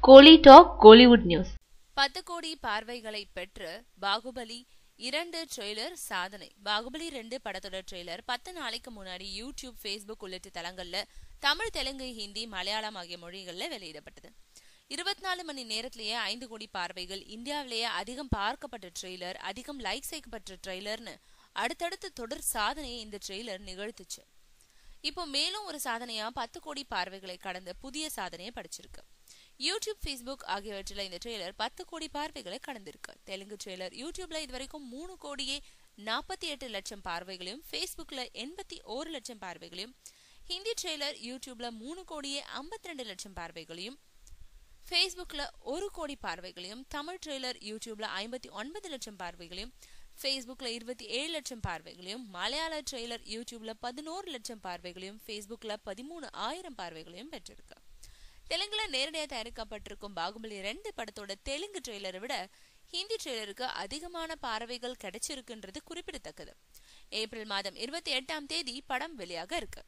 கோலி talk Kollywood news. 10 கோடி பார்வைகளை பெற்று பாகுபலி 2 ட்ரெய்லர் சாதனை. பாகுபலி 2 படத்தோட ட்ரெய்லர் 10 நாளைக்கு முன்னாடி யூடியூப், ஃபேஸ்புக் உள்ளிட்ட தளங்கள்ல தமிழ், தெலுங்கு, ஹிந்தி, மலையாளம் ஆகிய மொழிகள்ல வெளியிடப்பட்டது. 24 மணி நேரத்திலேயே 5 கோடி பார்வைகள், இந்தியாவிலேயே அதிகம் பார்க்கப்பட்ட ட்ரெய்லர், அதிகம் லைக் செய்யப்பட்ட ட்ரெய்லர்னு அடுத்தடுத்து தொடர் சாதனையை இந்த ட்ரெய்லர் நிகழ்த்துச்சு. இப்போ மேலும் ஒரு சாதனையா 10 கோடி பார்வைகளை கடந்த புதிய சாதனையை படிச்சிருக்கு. யூடியூப், ஃபேஸ்புக் ஆகியவற்றில் இந்த ட்ரெய்லர் 10 கோடி பார்வைகளை கடந்திருக்கு. தெலுங்கு ட்ரெய்லர் யூடியூப்ல இதுவரைக்கும் 3 கோடியே 48 லட்சம் பார்வைகளையும், ஃபேஸ்புக்ல 81 லட்சம் பார்வைகளையும், ஹிந்தி ட்ரெய்லர் யூடியூப்ல 3 கோடியே 52 லட்சம் பார்வைகளையும், ஃபேஸ்புக்ல 1 கோடி பார்வைகளையும், தமிழ் ட்ரெய்லர் யூடியூப்ல 59 லட்சம் பார்வைகளையும், ஃபேஸ்புக்ல 27 லட்சம் பார்வைகளையும், மலையாள ட்ரெய்லர் யூடியூப்ல 11 லட்சம் பார்வைகளையும், ஃபேஸ்புக்ல 13,000 பார்வைகளையும் பெற்றிருக்கு. தெலுங்குல நேரடியாக தயாரிக்கப்பட்டிருக்கும் பாகுபலி 2 படத்தோட தெலுங்கு ட்ரெய்லரை விட ஹிந்தி ட்ரெய்லருக்கு அதிகமான பார்வைகள் கிடைச்சிருக்குன்றது குறிப்பிடத்தக்கது. ஏப்ரல் மாதம் 28ஆம் தேதி படம் வெளியாக இருக்கு.